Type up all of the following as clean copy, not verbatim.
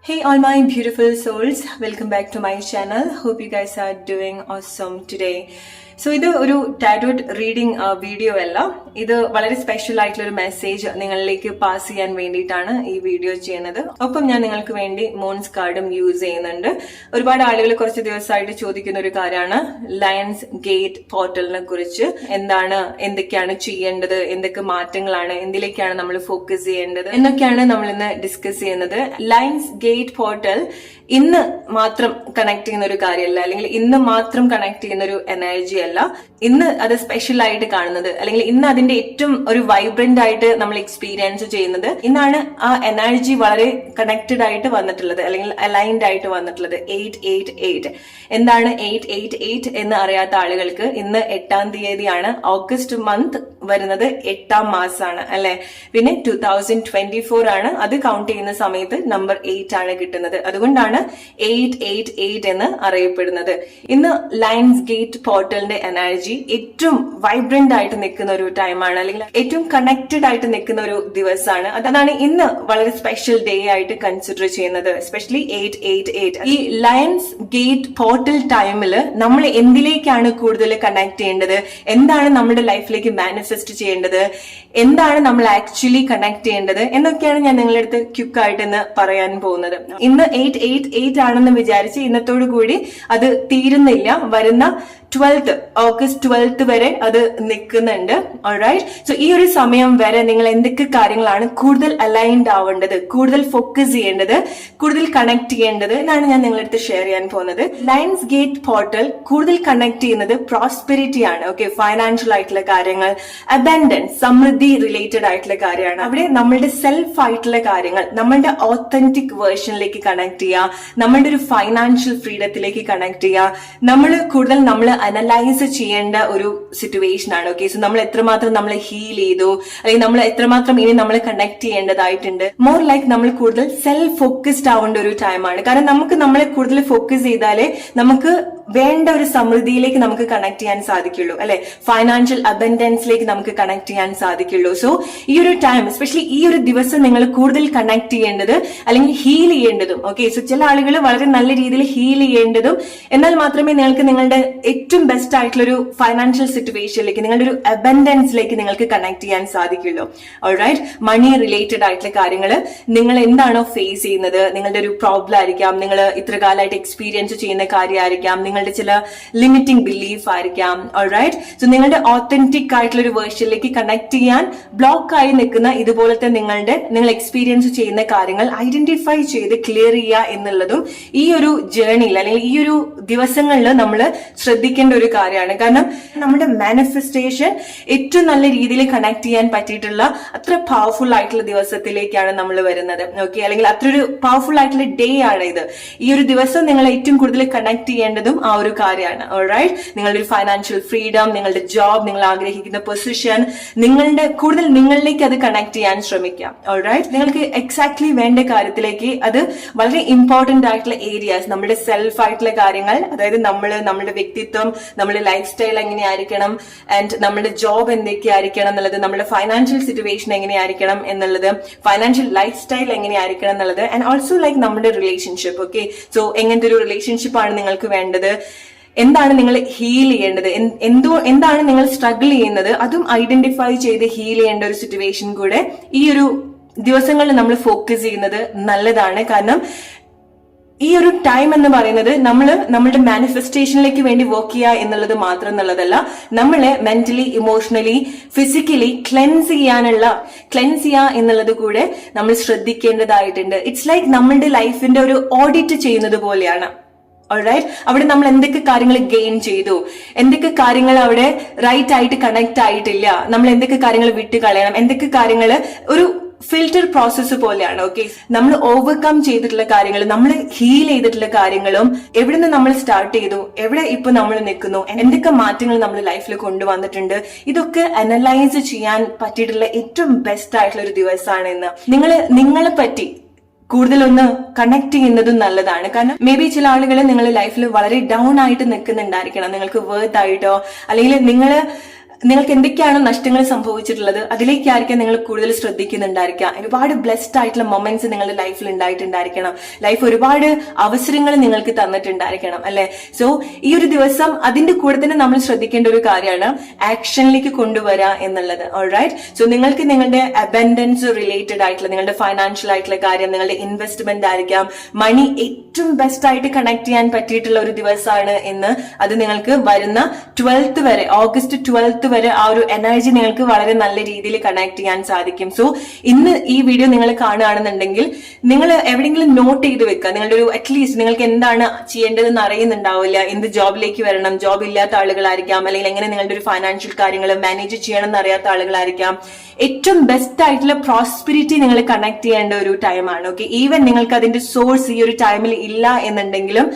Hey all my beautiful souls, welcome back to my channel. Hope you guys are doing awesome today. So ഇത് ഒരു tarot reading video അല്ല, ഇത് വളരെ special ആയിട്ടുള്ള ഒരു message നിങ്ങളിലേക്ക് പാസ് ചെയ്യാൻ വേണ്ടിയിട്ടാണ് ഈ വീഡിയോ ചെയ്യുന്നത്. ഒപ്പം ഞാൻ നിങ്ങൾക്ക് വേണ്ടി മോൺസ് കാർഡും യൂസ് ചെയ്യുന്നുണ്ട്. ഒരുപാട് ആളുകൾ കുറച്ച് ദിവസമായിട്ട് ചോദിക്കുന്ന ഒരു കാര്യമാണ് ലയൺസ് ഗേറ്റ് പോർട്ടലിനെ കുറിച്ച്. എന്തൊക്കെയാണ് ചെയ്യേണ്ടത്, എന്തൊക്കെ മാറ്റങ്ങളാണ്, എന്തിലേക്കാണ് നമ്മൾ ഫോക്കസ് ചെയ്യേണ്ടത് എന്നൊക്കെയാണ് നമ്മൾ ഇന്ന് ഡിസ്കസ് ചെയ്യുന്നത്. ലയൺസ് ഗേറ്റ് പോർട്ടൽ ഇന്ന് മാത്രം കണക്ട് ചെയ്യുന്ന ഒരു കാര്യമല്ല, അല്ലെങ്കിൽ ഇന്ന് മാത്രം കണക്ട് ചെയ്യുന്ന ഒരു എനർജി അല്ല. ഇന്ന് അത് സ്പെഷ്യൽ ആയിട്ട് കാണുന്നത്, അല്ലെങ്കിൽ ഇന്ന് അതിന്റെ ഏറ്റവും ഒരു വൈബ്രന്റ് ആയിട്ട് നമ്മൾ എക്സ്പീരിയൻസ് ചെയ്യുന്നത് ഇന്നാണ്. ആ എനർജി വളരെ കണക്റ്റഡ് ആയിട്ട് വന്നിട്ടുള്ളത്, അല്ലെങ്കിൽ അലൈൻഡ് ആയിട്ട് വന്നിട്ടുള്ളത് 888. എന്താണ് 888 എന്ന് അറിയാത്ത ആളുകൾക്ക് ഇന്ന് 8-ാം തീയതിയാണ്. ഓഗസ്റ്റ് മന്ത് വരുന്നത് 8-ാം മാസമാണ് അല്ലെ. പിന്നെ 2024 ആണ്. അത് കൗണ്ട് ചെയ്യുന്ന സമയത്ത് നമ്പർ 8 ആണ് കിട്ടുന്നത്. അതുകൊണ്ടാണ് 888 എന്ന് അറിയപ്പെടുന്നത്. ഇന്ന് ലയൺസ് ഗേറ്റ് പോർട്ടലിന്റെ എനർജി ഏറ്റവും വൈബ്രന്റ് ആയിട്ട് നിൽക്കുന്ന ഒരു ടൈമാണ്, അല്ലെങ്കിൽ ഏറ്റവും കണക്റ്റഡ് ആയിട്ട് നിൽക്കുന്ന ഒരു ദിവസമാണ്. അതാണ് ഇന്ന് വളരെ സ്പെഷ്യൽ ഡേ ആയിട്ട് കൺസിഡർ ചെയ്യുന്നത്, എസ്പെഷ്യലി 888. ഈ ലയൺസ് ഗേറ്റ് പോർട്ടൽ ടൈമിൽ നമ്മൾ എന്തിലേക്കാണ് കൂടുതൽ കണക്ട് ചെയ്യേണ്ടത്, എന്താണ് നമ്മുടെ ലൈഫിലേക്ക് മാനിഫെസ്റ്റ് ചെയ്യേണ്ടത്, എന്താണ് നമ്മൾ ആക്ച്വലി കണക്ട് ചെയ്യേണ്ടത് എന്നൊക്കെയാണ് ഞാൻ നിങ്ങളുടെ അടുത്ത് ക്വിക്കായിട്ട് ഇന്ന് പറയാൻ പോകുന്നത്. ഇന്ന് 888 ആണെന്ന് വിചാരിച്ച് ഇന്നത്തോടു കൂടി അത് തീരുന്നില്ല. വരുന്ന 12th ഓഗസ്റ്റ് 12th വരെ അത് നിൽക്കുന്നുണ്ട്. ഓൾറൈറ്റ്. സോ ഈ ഒരു സമയം വരെ നിങ്ങൾ എന്തൊക്കെ കാര്യങ്ങളാണ് കൂടുതൽ അലൈൻഡ് ആവേണ്ടത്, കൂടുതൽ ഫോക്കസ് ചെയ്യേണ്ടത്, കൂടുതൽ കണക്ട് ചെയ്യേണ്ടത് എന്നാണ് ഞാൻ നിങ്ങളുടെ അടുത്ത് ഷെയർ ചെയ്യാൻ പോകുന്നത്. ലയൺസ് ഗേറ്റ് പോർട്ടൽ കൂടുതൽ കണക്ട് ചെയ്യുന്നത് പ്രോസ്പെരിറ്റി ആണ്. ഓക്കെ, ഫൈനാൻഷ്യൽ ആയിട്ടുള്ള കാര്യങ്ങൾ, അബൻഡൻസ്, സമൃദ്ധി റിലേറ്റഡ് ആയിട്ടുള്ള കാര്യമാണ്. അവിടെ നമ്മളുടെ സെൽഫ് ആയിട്ടുള്ള കാര്യങ്ങൾ, നമ്മളുടെ ഓത്തന്റിക് വേർഷനിലേക്ക് കണക്ട് ചെയ്യുക, നമ്മളുടെ ഒരു ഫൈനാൻഷ്യൽ ഫ്രീഡത്തിലേക്ക് കണക്ട് ചെയ്യുക. നമ്മൾ കൂടുതൽ അനലൈസ് ചെയ്യേണ്ട ഒരു സിറ്റുവേഷൻ ആണ്. ഓക്കെ, സോ നമ്മൾ എത്രമാത്രം നമ്മൾ ഹീൽ ചെയ്തു, അല്ലെങ്കിൽ നമ്മൾ എത്രമാത്രം ഇനി നമ്മൾ കണക്ട് ചെയ്യേണ്ടതായിട്ടുണ്ട്. മോർ ലൈക്ക് നമ്മൾ കൂടുതൽ സെൽഫ് ഫോക്കസ്ഡ് ആവേണ്ട ഒരു ടൈമാണ്. കാരണം നമുക്ക് നമ്മളെ കൂടുതൽ ഫോക്കസ് ചെയ്താലേ നമുക്ക് വേണ്ട ഒരു സമൃദ്ധിയിലേക്ക് നമുക്ക് കണക്ട് ചെയ്യാൻ സാധിക്കുള്ളൂ, അല്ലെ. ഫൈനാൻഷ്യൽ അബൻഡൻസിലേക്ക് നമുക്ക് കണക്ട് ചെയ്യാൻ സാധിക്കുള്ളൂ. സോ ഈ ഒരു ടൈം, എസ്പെഷ്യലി ഈ ഒരു ദിവസം നിങ്ങൾ കൂടുതൽ കണക്ട് ചെയ്യേണ്ടത്, അല്ലെങ്കിൽ ഹീൽ ചെയ്യേണ്ടതും. ഓക്കെ, സോ ചില ആളുകൾ വളരെ നല്ല രീതിയിൽ ഹീൽ ചെയ്യേണ്ടതും, എന്നാൽ മാത്രമേ നിങ്ങൾക്ക് നിങ്ങളുടെ ഏറ്റവും ബെസ്റ്റ് ആയിട്ടുള്ള ഒരു ഫൈനാൻഷ്യൽ സിറ്റുവേഷനിലേക്ക്, നിങ്ങളുടെ ഒരു അബൻഡൻസിലേക്ക് നിങ്ങൾക്ക് കണക്ട് ചെയ്യാൻ സാധിക്കുള്ളൂ. ഓൾറൈറ്റ്. മണി റിലേറ്റഡ് ആയിട്ടുള്ള കാര്യങ്ങൾ, നിങ്ങൾ എന്താണോ ഫേസ് ചെയ്യുന്നത്, നിങ്ങളുടെ ഒരു പ്രോബ്ലം ആയിരിക്കാം, നിങ്ങൾ ഇത്ര കാലമായിട്ട് എക്സ്പീരിയൻസ് ചെയ്യുന്ന കാര്യമായിരിക്കാം, നിങ്ങളുടെ ചില ലിമിറ്റിംഗ് ബിലീഫ് ആയിരിക്കാം. ഓൾറൈറ്റ്. സോ നിങ്ങളുടെ ഓത്തന്റിക് ആയിട്ടുള്ള ഒരു വേർഷനിലേക്ക് കണക്ട് ചെയ്യാൻ ബ്ലോക്ക് ആയി നിൽക്കുന്ന ഇതുപോലത്തെ നിങ്ങൾ എക്സ്പീരിയൻസ് ചെയ്യുന്ന കാര്യങ്ങൾ ഐഡന്റിഫൈ ചെയ്ത് ക്ലിയർ ചെയ്യുക എന്നുള്ളതും ഈ ഒരു ജേർണിയിൽ, അല്ലെങ്കിൽ ഈ ഒരു ദിവസങ്ങളിൽ നമ്മൾ ശ്രദ്ധിക്കേണ്ട ഒരു കാര്യമാണ്. കാരണം നമ്മുടെ മാനിഫെസ്റ്റേഷൻ ഏറ്റവും നല്ല രീതിയിൽ കണക്ട് ചെയ്യാൻ പറ്റിയിട്ടുള്ള അത്ര പവർഫുൾ ആയിട്ടുള്ള ദിവസത്തിലേക്കാണ് നമ്മൾ വരുന്നത്. ഓക്കെ, അല്ലെങ്കിൽ അത്ര ഒരു പവർഫുൾ ആയിട്ടുള്ള ഡേ ആണ് ഇത്. ഈ ഒരു ദിവസം നിങ്ങൾ ഏറ്റവും കൂടുതൽ കണക്ട് ചെയ്യേണ്ടതും ആ ഒരു കാര്യമാണ്. ഓൾറൈറ്റ്. നിങ്ങളുടെ ഫൈനാൻഷ്യൽ ഫ്രീഡം, നിങ്ങളുടെ ജോബ്, നിങ്ങൾ ആഗ്രഹിക്കുന്ന പൊസിഷൻ, കൂടുതൽ നിങ്ങളിലേക്ക് അത് കണക്ട് ചെയ്യാൻ ശ്രമിക്കാം. ഓൾറൈറ്റ്. നിങ്ങൾക്ക് എക്സാക്ട്ലി വേണ്ട കാര്യത്തിലേക്ക്, അത് വളരെ ഇമ്പോർട്ടന്റ് ആയിട്ടുള്ള ഏരിയാസ്, നമ്മുടെ സെൽഫ് ആയിട്ടുള്ള കാര്യങ്ങൾ, അതായത് നമ്മുടെ വ്യക്തിത്വം, നമ്മുടെ ലൈഫ് സ്റ്റൈൽ എങ്ങനെയായിരിക്കണം, ആൻഡ് നമ്മുടെ ജോബ് എന്തൊക്കെയായിരിക്കണം എന്നുള്ളത്, നമ്മുടെ ഫൈനാൻഷ്യൽ സിറ്റുവേഷൻ എങ്ങനെയായിരിക്കണം എന്നുള്ളത്, ഫൈനാൻഷ്യൽ ലൈഫ് സ്റ്റൈൽ എങ്ങനെയായിരിക്കണം എന്നുള്ളത്, ആൻഡ് ഓൾസോ ലൈക്ക് നമ്മുടെ റിലേഷൻഷിപ്പ്. ഓക്കെ, സോ എങ്ങനത്തെ ഒരു റിലേഷൻഷിപ്പ് ആണ് നിങ്ങൾക്ക് വേണ്ടത്, എന്താണ് നിങ്ങൾ ഹീൽ ചെയ്യേണ്ടത്, എന്താണ് നിങ്ങൾ സ്ട്രഗിൾ ചെയ്യുന്നത്, അതും ഐഡന്റിഫൈ ചെയ്ത് ഹീൽ ചെയ്യേണ്ട ഒരു സിറ്റുവേഷൻ കൂടെ ഈ ഒരു ദിവസങ്ങളിൽ നമ്മൾ ഫോക്കസ് ചെയ്യുന്നത് നല്ലതാണ്. കാരണം ഈ ഒരു ടൈം എന്ന് പറയുന്നത് നമ്മളുടെ മാനിഫെസ്റ്റേഷനിലേക്ക് വേണ്ടി വർക്ക് ചെയ്യുക എന്നുള്ളത് മാത്രം എന്നുള്ളതല്ല, നമ്മളെ മെന്റലി, ഇമോഷണലി, ഫിസിക്കലി ക്ലെൻസ് ചെയ്യുക എന്നുള്ളത് കൂടെ നമ്മൾ ശ്രദ്ധിക്കേണ്ടതായിട്ടുണ്ട്. ഇറ്റ്സ് ലൈക്ക് നമ്മളുടെ ലൈഫിന്റെ ഒരു ഓഡിറ്റ് ചെയ്യുന്നത് പോലെയാണ്. ഓൾറൈറ്റ്. അവിടെ നമ്മൾ എന്തൊക്കെ കാര്യങ്ങൾ ഗെയിൻ ചെയ്തു, എന്തൊക്കെ കാര്യങ്ങൾ അവിടെ റൈറ്റ് ആയിട്ട് കണക്ട് ആയിട്ടില്ല, നമ്മൾ എന്തൊക്കെ കാര്യങ്ങൾ വിട്ട് കളയണം, എന്തൊക്കെ കാര്യങ്ങൾ ഒരു ഫിൽറ്റർ പ്രോസസ്സ് പോലെയാണ്. ഓക്കെ, നമ്മൾ ഓവർകം ചെയ്തിട്ടുള്ള കാര്യങ്ങൾ, നമ്മൾ ഹീൽ ചെയ്തിട്ടുള്ള കാര്യങ്ങളും, എവിടെ നിന്ന് നമ്മൾ സ്റ്റാർട്ട് ചെയ്തു, എവിടെ ഇപ്പൊ നമ്മൾ നിൽക്കുന്നു, എന്തൊക്കെ മാറ്റങ്ങൾ നമ്മൾ ലൈഫിൽ കൊണ്ടുവന്നിട്ടുണ്ട്, ഇതൊക്കെ അനലൈസ് ചെയ്യാൻ പറ്റിയിട്ടുള്ള ഏറ്റവും ബെസ്റ്റ് ആയിട്ടുള്ള ഒരു ദിവസമാണ് ഇന്ന്. നിങ്ങളെ പറ്റി കൂടുതലൊന്ന് കണക്ട് ചെയ്യുന്നതും നല്ലതാണ്. കാരണം മേ ബി ചില ആളുകൾ നിങ്ങളുടെ ലൈഫിൽ വളരെ ഡൗൺ ആയിട്ട് നിൽക്കുന്നുണ്ടായിരിക്കണം, നിങ്ങൾക്ക് വർത്ത് ആയിട്ടോ, അല്ലെങ്കിൽ നിങ്ങൾക്ക് എന്തൊക്കെയാണ് നഷ്ടങ്ങൾ സംഭവിച്ചിട്ടുള്ളത് അതിലേക്കായിരിക്കാം നിങ്ങൾ കൂടുതൽ ശ്രദ്ധിക്കുന്നുണ്ടായിരിക്കുക. ഒരുപാട് ബ്ലെസ്ഡ് ആയിട്ടുള്ള മൊമെന്റ്സ് നിങ്ങളുടെ ലൈഫിൽ ഉണ്ടായിട്ടുണ്ടായിരിക്കണം. ലൈഫ് ഒരുപാട് അവസരങ്ങൾ നിങ്ങൾക്ക് തന്നിട്ടുണ്ടായിരിക്കണം അല്ലെ. സോ ഈ ഒരു ദിവസം അതിന്റെ കൂടെ തന്നെ നമ്മൾ ശ്രദ്ധിക്കേണ്ട ഒരു കാര്യമാണ് ആക്ഷനിലേക്ക് കൊണ്ടുവരിക എന്നുള്ളത്. ഓൾറൈറ്റ്. സോ നിങ്ങൾക്ക് നിങ്ങളുടെ അബൻഡൻസ് റിലേറ്റഡ് ആയിട്ടുള്ള നിങ്ങളുടെ ഫൈനാൻഷ്യൽ ആയിട്ടുള്ള കാര്യം, നിങ്ങളുടെ ഇൻവെസ്റ്റ്മെന്റ് ആയിരിക്കാം, മണി ഏറ്റവും ബെസ്റ്റ് ആയിട്ട് കണക്ട് ചെയ്യാൻ പറ്റിയിട്ടുള്ള ഒരു ദിവസമാണ് എന്ന്. അത് നിങ്ങൾക്ക് വരുന്ന 12th വരെ, ഓഗസ്റ്റ് 12th വരെ ആ ഒരു എനർജി നിങ്ങൾക്ക് വളരെ നല്ല രീതിയിൽ കണക്ട് ചെയ്യാൻ സാധിക്കും. സോ ഇന്ന് ഈ വീഡിയോ നിങ്ങൾ കാണുകയാണെന്നുണ്ടെങ്കിൽ നിങ്ങൾ എവിടെയെങ്കിലും നോട്ട് ചെയ്ത് വെക്കുക. നിങ്ങളുടെ ഒരു അറ്റ്ലീസ്റ്റ് നിങ്ങൾക്ക് എന്താണ് ചെയ്യേണ്ടതെന്ന് അറിയുന്നുണ്ടാവില്ല. എന്ത് ജോബിലേക്ക് വരണം, ജോബ് ഇല്ലാത്ത ആളുകളായിരിക്കാം, അല്ലെങ്കിൽ എങ്ങനെ നിങ്ങളുടെ ഒരു ഫൈനാൻഷ്യൽ കാര്യങ്ങൾ മാനേജ് ചെയ്യണം എന്ന് അറിയാത്ത ആളുകളായിരിക്കാം. ഏറ്റവും ബെസ്റ്റ് ആയിട്ടുള്ള പ്രോസ്പിരിറ്റി നിങ്ങൾ കണക്ട് ചെയ്യേണ്ട ഒരു ടൈമാണ്. ഓക്കെ. ഈവൻ നിങ്ങൾക്ക് അതിന്റെ സോഴ്സ് ഈ ഒരു ടൈമിൽ ഇല്ല എന്നുണ്ടെങ്കിലും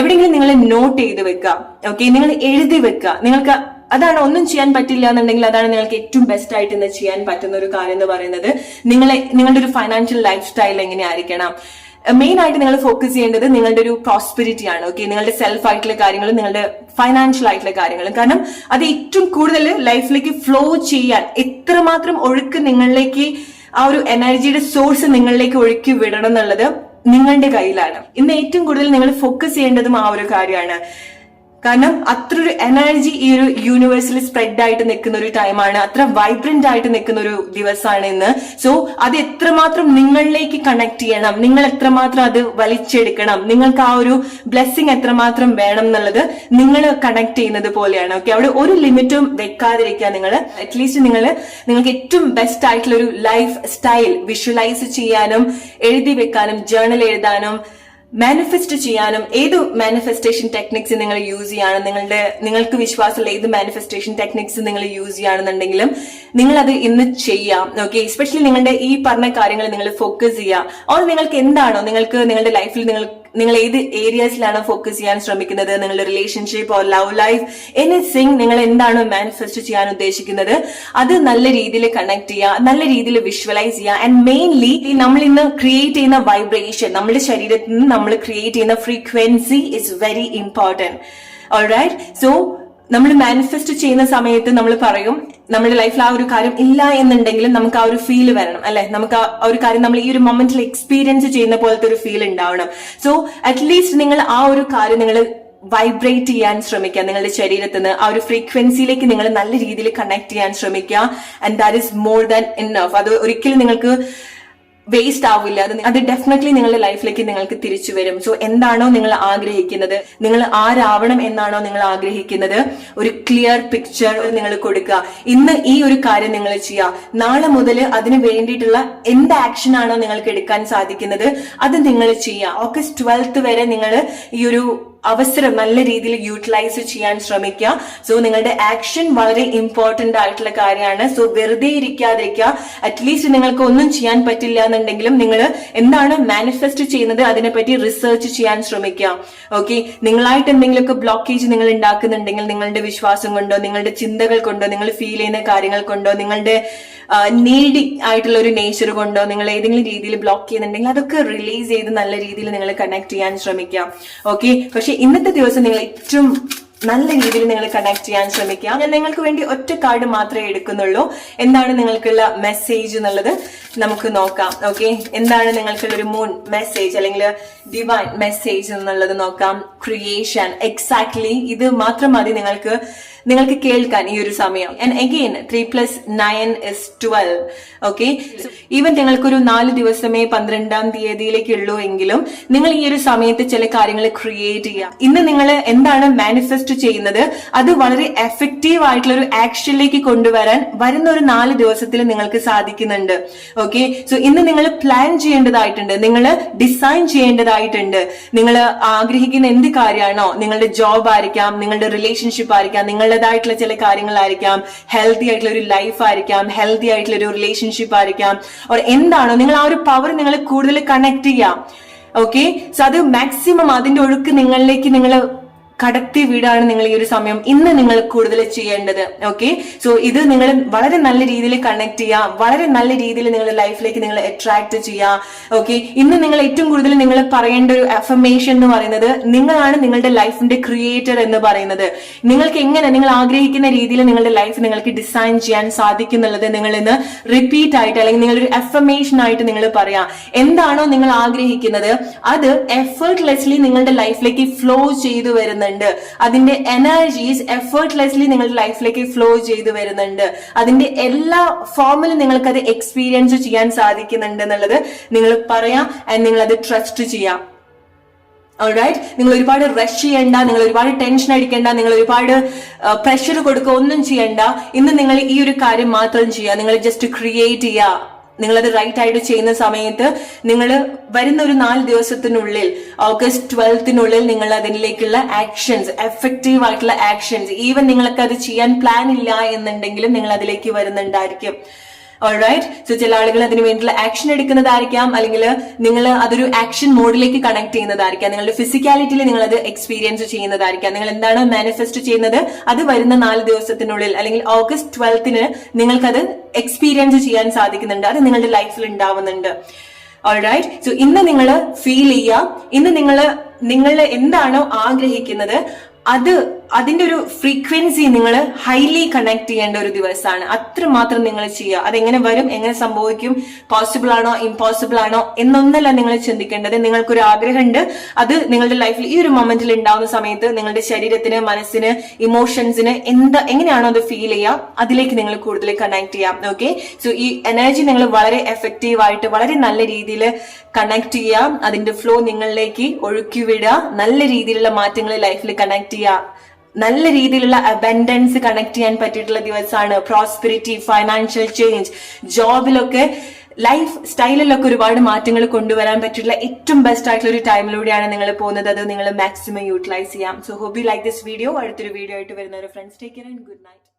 എവിടെയെങ്കിലും നിങ്ങൾ നോട്ട് ചെയ്ത് വെക്കുക. ഓക്കെ. നിങ്ങൾ എഴുതി വെക്കുക. നിങ്ങൾക്ക് അതാണ് ഒന്നും ചെയ്യാൻ പറ്റില്ല എന്നുണ്ടെങ്കിൽ അതാണ് നിങ്ങൾക്ക് ഏറ്റവും ബെസ്റ്റ് ആയിട്ട് ഇന്ന് ചെയ്യാൻ പറ്റുന്ന ഒരു കാര്യം എന്ന് പറയുന്നത്. നിങ്ങളുടെ ഒരു ഫൈനാൻഷ്യൽ ലൈഫ് സ്റ്റൈൽ എങ്ങനെയായിരിക്കണം. മെയിൻ ആയിട്ട് നിങ്ങൾ ഫോക്കസ് ചെയ്യേണ്ടത് നിങ്ങളുടെ ഒരു പ്രോസ്പെരിറ്റി ആണ്. ഓക്കെ. നിങ്ങളുടെ സെൽഫ് ആയിട്ടുള്ള കാര്യങ്ങളും നിങ്ങളുടെ ഫൈനാൻഷ്യൽ ആയിട്ടുള്ള കാര്യങ്ങളും. കാരണം അത് ഏറ്റവും കൂടുതൽ ലൈഫിലേക്ക് ഫ്ലോ ചെയ്യാൻ എത്രമാത്രം ഒഴുക്ക് നിങ്ങളിലേക്ക്, ആ ഒരു എനർജിയുടെ സോഴ്സ് നിങ്ങളിലേക്ക് ഒഴുക്കി വിടണം എന്നുള്ളത് നിങ്ങളുടെ കയ്യിലാണ്. ഇന്ന് ഏറ്റവും കൂടുതൽ നിങ്ങൾ ഫോക്കസ് ചെയ്യേണ്ടതും ആ ഒരു കാര്യമാണ്. കാരണം അത്ര ഒരു എനർജി ഈ ഒരു യൂണിവേഴ്സിൽ സ്പ്രെഡ് ആയിട്ട് നിൽക്കുന്ന ഒരു ടൈമാണ്. അത്ര വൈബ്രന്റ് ആയിട്ട് നിൽക്കുന്ന ഒരു ദിവസമാണ് ഇന്ന്. സോ അത് എത്രമാത്രം നിങ്ങളിലേക്ക് കണക്ട് ചെയ്യണം, നിങ്ങൾ എത്രമാത്രം അത് വലിച്ചെടുക്കണം, നിങ്ങൾക്ക് ആ ഒരു ബ്ലെസ്സിങ് എത്രമാത്രം വേണം എന്നുള്ളത് നിങ്ങൾ കണക്ട് ചെയ്യുന്നത് പോലെയാണ്. ഓക്കെ. അവിടെ ഒരു ലിമിറ്റും വെക്കാതിരിക്കുക. നിങ്ങൾ അറ്റ്ലീസ്റ്റ് നിങ്ങൾക്ക് ഏറ്റവും ബെസ്റ്റ് ആയിട്ടുള്ള ഒരു ലൈഫ് സ്റ്റൈൽ വിഷ്വലൈസ് ചെയ്യാനും എഴുതി വെക്കാനും ജേർണൽ എഴുതാനും മാനിഫെസ്റ്റ് ചെയ്യാനും ഏത് മാനിഫെസ്റ്റേഷൻ ടെക്നിക്സ് നിങ്ങൾ യൂസ് ചെയ്യാണ്, നിങ്ങൾക്ക് വിശ്വാസമുള്ള ഏത് മാനിഫെസ്റ്റേഷൻ ടെക്നിക്സ് നിങ്ങൾ യൂസ് ചെയ്യുകയാണെന്നുണ്ടെങ്കിലും നിങ്ങൾ അത് ഇന്ന് ചെയ്യാം. ഓക്കെ. എസ്പെഷ്യലി നിങ്ങളുടെ ഈ പറഞ്ഞ കാര്യങ്ങൾ നിങ്ങൾ ഫോക്കസ് ചെയ്യുക. ഓർ നിങ്ങൾക്ക് എന്താണോ നിങ്ങളുടെ ലൈഫിൽ നിങ്ങൾ ഏത് ഏരിയസിലാണ് ഫോക്കസ് ചെയ്യാൻ ശ്രമിക്കുന്നത്, നിങ്ങളുടെ relationship or love life, anything നിങ്ങൾ എന്താണോ മാനിഫെസ്റ്റ് ചെയ്യാൻ ഉദ്ദേശിക്കുന്നത് അത് നല്ല രീതിയിൽ കണക്ട് ചെയ്യുക, നല്ല രീതിയിൽ വിഷ്വലൈസ് ചെയ്യുക. ആൻഡ് മെയിൻലി നമ്മൾ ഇന്ന് ക്രിയേറ്റ് ചെയ്യുന്ന വൈബ്രേഷൻ, നമ്മുടെ ശരീരത്തിൽ നിന്ന് നമ്മൾ ക്രിയേറ്റ് ചെയ്യുന്ന frequency is very important. Alright. So നമ്മൾ മാനിഫെസ്റ്റ് ചെയ്യുന്ന സമയത്ത് നമ്മൾ പറയും നമ്മുടെ ലൈഫിൽ ആ ഒരു കാര്യം ഇല്ല എന്നുണ്ടെങ്കിലും നമുക്ക് ആ ഒരു ഫീൽ വരണം അല്ലെ. നമുക്ക് ആ ഒരു കാര്യം നമ്മൾ ഈ ഒരു മൊമെന്റിൽ എക്സ്പീരിയൻസ് ചെയ്യുന്ന പോലത്തെ ഒരു ഫീൽ ഉണ്ടാവണം. സോ അറ്റ്ലീസ്റ്റ് നിങ്ങൾ ആ ഒരു കാര്യം നിങ്ങൾ വൈബ്രേറ്റ് ചെയ്യാൻ ശ്രമിക്കുക. നിങ്ങളുടെ ശരീരത്തിൽ നിന്ന് ആ ഒരു ഫ്രീക്വൻസിയിലേക്ക് നിങ്ങൾ നല്ല രീതിയിൽ കണക്ട് ചെയ്യാൻ ശ്രമിക്കുക. And that is more than enough. അത് ഒരിക്കലും നിങ്ങൾക്ക് വേസ്റ്റ് ആവില്ല. അത് ഡെഫിനറ്റ്ലി നിങ്ങളുടെ ലൈഫിലേക്ക് നിങ്ങൾക്ക് തിരിച്ചു വരും. സോ എന്താണോ നിങ്ങൾ ആഗ്രഹിക്കുന്നത്, നിങ്ങൾ ആരാവണം എന്നാണോ നിങ്ങൾ ആഗ്രഹിക്കുന്നത്, ഒരു ക്ലിയർ പിക്ചർ നിങ്ങൾ കൊടുക്കുക. ഇന്ന് ഈ ഒരു കാര്യം നിങ്ങൾ ചെയ്യുക. നാളെ മുതൽ അതിന് വേണ്ടിയിട്ടുള്ള എന്ത് ആക്ഷൻ ആണോ നിങ്ങൾക്ക് എടുക്കാൻ സാധിക്കുന്നത് അത് നിങ്ങൾ ചെയ്യുക. ഓഗസ്റ്റ് 12th വരെ നിങ്ങൾ ഈ ഒരു അവസരം നല്ല രീതിയിൽ യൂട്ടിലൈസ് ചെയ്യാൻ ശ്രമിക്കുക. സോ നിങ്ങളുടെ ആക്ഷൻ വളരെ ഇമ്പോർട്ടന്റ് ആയിട്ടുള്ള കാര്യമാണ്. സോ വെറുതെ ഇരിക്കാതിരിക്കുക. അറ്റ്ലീസ്റ്റ് നിങ്ങൾക്ക് ഒന്നും ചെയ്യാൻ പറ്റില്ല എന്നുണ്ടെങ്കിലും നിങ്ങൾ എന്താണ് മാനിഫെസ്റ്റ് ചെയ്യുന്നത് അതിനെപ്പറ്റി റിസർച്ച് ചെയ്യാൻ ശ്രമിക്കുക. ഓക്കെ. നിങ്ങളായിട്ട് എന്തെങ്കിലുമൊക്കെ ബ്ലോക്കേജ് നിങ്ങൾ ഉണ്ടാക്കുന്നുണ്ടെങ്കിൽ നിങ്ങളുടെ വിശ്വാസം കൊണ്ടോ നിങ്ങളുടെ ചിന്തകൾ കൊണ്ടോ നിങ്ങൾ ഫീൽ ചെയ്യുന്ന കാര്യങ്ങൾ കൊണ്ടോ നിങ്ങളുടെ നീഡി ആയിട്ടുള്ള ഒരു നേച്ചർ കൊണ്ടോ നിങ്ങൾ ഏതെങ്കിലും രീതിയിൽ ബ്ലോക്ക് ചെയ്യുന്നുണ്ടെങ്കിൽ അതൊക്കെ റിലീസ് ചെയ്ത് നല്ല രീതിയിൽ നിങ്ങൾ കണക്ട് ചെയ്യാൻ ശ്രമിക്കുക. ഓക്കെ. പക്ഷെ ഇന്നത്തെ ദിവസം നിങ്ങൾ ഏറ്റവും നല്ല രീതിയിൽ നിങ്ങൾ കണക്ട് ചെയ്യാൻ ശ്രമിക്കുക. ഞാൻ നിങ്ങൾക്ക് വേണ്ടി ഒറ്റ കാർഡ് മാത്രമേ എടുക്കുന്നുള്ളൂ. എന്താണ് നിങ്ങൾക്കുള്ള മെസ്സേജ് എന്നുള്ളത് നമുക്ക് നോക്കാം. ഓക്കെ. എന്താണ് നിങ്ങൾക്കുള്ള ഒരു മൂൺ മെസ്സേജ് അല്ലെങ്കിൽ ഡിവൈൻ മെസ്സേജ് എന്നുള്ളത് നോക്കാം. ക്രിയേഷൻ. എക്സാക്ട്ലി ഇത് മാത്രം മതി നിങ്ങൾക്ക് കേൾക്കാൻ ഈ ഒരു സമയം. And again 3 + 9 is 12. Okay. Even നിങ്ങൾക്കൊരു 4 ദിവസമേ 12ാം തീയതിയിലേക്ക് ഉള്ളൂ എങ്കിലും നിങ്ങൾ ഈ ഒരു സമയത്ത് ചില കാര്യങ്ങൾ ക്രിയേറ്റ് ചെയ്യുക. ഇന്ന് നിങ്ങൾ എന്താണ് മാനിഫെസ്റ്റ് ചെയ്യുന്നത് അത് വളരെ എഫക്റ്റീവ് ആയിട്ടുള്ള ഒരു ആക്ഷനിലേക്ക് കൊണ്ടുവരാൻ വരുന്ന ഒരു 4 ദിവസത്തിൽ നിങ്ങൾക്ക് സാധിക്കുന്നുണ്ട്. ഓക്കെ. സോ ഇന്ന് നിങ്ങൾ പ്ലാൻ ചെയ്യേണ്ടതായിട്ടുണ്ട്, നിങ്ങൾ ഡിസൈൻ ചെയ്യേണ്ടതായിട്ടുണ്ട്. നിങ്ങൾ ആഗ്രഹിക്കുന്ന എന്ത് കാര്യമാണോ, നിങ്ങളുടെ ജോബ് ആയിരിക്കാം, നിങ്ങളുടെ റിലേഷൻഷിപ്പ് ആയിരിക്കാം, നിങ്ങളുടേതായിട്ടുള്ള ചില കാര്യങ്ങളായിരിക്കാം, ഹെൽത്തി ആയിട്ടുള്ള ഒരു ലൈഫ് ആയിരിക്കാം, ഹെൽത്തി ആയിട്ടുള്ള ഒരു റിലേഷൻഷിപ്പ് ആയിരിക്കാം, ഓർ എന്താണോ നിങ്ങൾ ആ ഒരു പവർ നിങ്ങൾ കൂടുതൽ കണക്ട് ചെയ്യാം. ഓക്കെ. സോ അത് മാക്സിമം അതിന്റെ ഒഴുക്ക് നിങ്ങളിലേക്ക് നിങ്ങൾ കടത്തി വീടാണ് നിങ്ങൾ ഈ ഒരു സമയം ഇന്ന് നിങ്ങൾ കൂടുതൽ ചെയ്യേണ്ടത്. ഓക്കെ, സോ ഇത് നിങ്ങൾ വളരെ നല്ല രീതിയിൽ കണക്ട് ചെയ്യാം, വളരെ നല്ല രീതിയിൽ നിങ്ങളുടെ ലൈഫിലേക്ക് നിങ്ങൾ അട്രാക്ട് ചെയ്യാം. ഓക്കെ, ഇന്ന് നിങ്ങൾ ഏറ്റവും കൂടുതൽ നിങ്ങൾ പറയേണ്ട ഒരു അഫർമേഷൻ എന്ന് പറയുന്നത് നിങ്ങളാണ് നിങ്ങളുടെ ലൈഫിന്റെ ക്രിയേറ്റർ എന്ന് പറയുന്നത്. നിങ്ങൾക്ക് എങ്ങനെ നിങ്ങൾ ആഗ്രഹിക്കുന്ന രീതിയിൽ നിങ്ങളുടെ ലൈഫ് നിങ്ങൾക്ക് ഡിസൈൻ ചെയ്യാൻ സാധിക്കുന്നുള്ളത് നിങ്ങൾ ഇന്ന് റിപ്പീറ്റ് ആയിട്ട് അല്ലെങ്കിൽ നിങ്ങളൊരു അഫർമേഷൻ ആയിട്ട് നിങ്ങൾ പറയാം. എന്താണോ നിങ്ങൾ ആഗ്രഹിക്കുന്നത് അത് എഫേർട്ട്ലെസ്ലി നിങ്ങളുടെ ലൈഫിലേക്ക് ഫ്ലോ ചെയ്തു വരുന്നുണ്ട്. അതിന്റെ എനർജീസ് എഫേർട്ട്ലെസ്ലി നിങ്ങളുടെ ലൈഫിലേക്ക് ഫ്ലോ ചെയ്തു വരുന്നുണ്ട്. അതിന്റെ എല്ലാ ഫോമിലും നിങ്ങൾക്ക് അത് എക്സ്പീരിയൻസ് ചെയ്യാൻ സാധിക്കുന്നുണ്ട് എന്നുള്ളത് നിങ്ങൾ പറയാം ആൻഡ് നിങ്ങൾ അത് ട്രസ്റ്റ് ചെയ്യാം. ഓൾറൈറ്റ്, നിങ്ങൾ ഒരുപാട് റഷ് ചെയ്യണ്ട, നിങ്ങൾ ഒരുപാട് ടെൻഷൻ അടിക്കേണ്ട, നിങ്ങൾ ഒരുപാട് പ്രഷർ കൊടുക്കുക, ഒന്നും ചെയ്യണ്ട. ഇന്ന് നിങ്ങൾ ഈ ഒരു കാര്യം മാത്രം ചെയ്യുക. നിങ്ങൾ ജസ്റ്റ് ക്രിയേറ്റ് ചെയ്യുക. നിങ്ങളത് റൈറ്റ് ആയിട്ട് ചെയ്യുന്ന സമയത്ത് നിങ്ങൾ വരുന്ന ഒരു 4 ദിവസത്തിനുള്ളിൽ ഓഗസ്റ്റ് 12 നിങ്ങൾ അതിലേക്കുള്ള ആക്ഷൻസ്, എഫക്റ്റീവ് ആയിട്ടുള്ള ആക്ഷൻസ്, ഈവൻ നിങ്ങൾക്ക് അത് ചെയ്യാൻ പ്ലാൻ ഇല്ല എന്നുണ്ടെങ്കിലും നിങ്ങൾ അതിലേക്ക് വരുന്നുണ്ടായിരിക്കും. ഓൾറൈറ്റ്, സോ ചില ആളുകൾ അതിന് വേണ്ടിയുള്ള ആക്ഷൻ എടുക്കുന്നതായിരിക്കാം, അല്ലെങ്കിൽ നിങ്ങൾ അതൊരു ആക്ഷൻ മോഡിലേക്ക് കണക്ട് ചെയ്യുന്നതായിരിക്കാം. നിങ്ങളുടെ ഫിസിക്കാലിറ്റിയിൽ നിങ്ങൾ അത് എക്സ്പീരിയൻസ് ചെയ്യുന്നതായിരിക്കാം. നിങ്ങൾ എന്താണ് മാനിഫെസ്റ്റ് ചെയ്യുന്നത് അത് വരുന്ന 4 ദിവസത്തിനുള്ളിൽ അല്ലെങ്കിൽ ഓഗസ്റ്റ് 12 നിങ്ങൾക്കത് എക്സ്പീരിയൻസ് ചെയ്യാൻ സാധിക്കുന്നുണ്ട്. അത് നിങ്ങളുടെ ലൈഫിൽ ഉണ്ടാവുന്നുണ്ട്. ഓൾറൈറ്റ്, സോ ഇന്ന് നിങ്ങൾ ഫീൽ ചെയ്യുക. ഇന്ന് നിങ്ങൾ എന്താണോ ആഗ്രഹിക്കുന്നത് അതിന്റെ ഒരു ഫ്രീക്വൻസി നിങ്ങൾ ഹൈലി കണക്ട് ചെയ്യേണ്ട ഒരു ദിവസമാണ്. അത്രമാത്രം നിങ്ങൾ ചെയ്യുക. അതെങ്ങനെ വരും, എങ്ങനെ സംഭവിക്കും, പോസിബിൾ ആണോ ഇമ്പോസിബിൾ ആണോ എന്നൊന്നല്ല നിങ്ങൾ ചിന്തിക്കേണ്ടത്. നിങ്ങൾക്കൊരു ആഗ്രഹമുണ്ട്, അത് നിങ്ങളുടെ ലൈഫിൽ ഈ ഒരു മൊമെന്റിൽ ഉണ്ടാവുന്ന സമയത്ത് നിങ്ങളുടെ ശരീരത്തിന്, മനസ്സിന്, ഇമോഷൻസിന് എങ്ങനെയാണോ അത് ഫീൽ ചെയ്യുക അതിലേക്ക് നിങ്ങൾ കൂടുതൽ കണക്ട് ചെയ്യാം. ഓക്കെ, സോ ഈ എനർജി നിങ്ങൾ വളരെ എഫക്റ്റീവ് ആയിട്ട് വളരെ നല്ല രീതിയിൽ കണക്ട് ചെയ്യാം. അതിന്റെ ഫ്ലോ നിങ്ങളിലേക്ക് ഒഴുക്കി വിടുക. നല്ല രീതിയിലുള്ള മാറ്റങ്ങൾ ലൈഫിൽ കണക്ട് ചെയ്യുക. നല്ല രീതിയിലുള്ള അബൻഡൻസ് കണക്ട് ചെയ്യാൻ പറ്റിയിട്ടുള്ള ദിവസമാണ്. പ്രോസ്പെരിറ്റി, ഫൈനാൻഷ്യൽ ചേഞ്ച്, ജോബിലൊക്കെ, ലൈഫ് സ്റ്റൈലിലൊക്കെ ഒരുപാട് മാറ്റങ്ങൾ കൊണ്ടുവരാൻ പറ്റിയിട്ടുള്ള ഏറ്റവും ബെസ്റ്റ് ആയിട്ടുള്ള ഒരു ടൈമിലൂടെയാണ് നിങ്ങൾ പോകുന്നത്. അത് നിങ്ങൾ മാക്സിമം യൂട്ടിലൈസ് ചെയ്യാം. So hope you like this video. അടുത്തൊരു വീഡിയോ ആയിട്ട് വരുന്ന ഒരു friends, take care and good night.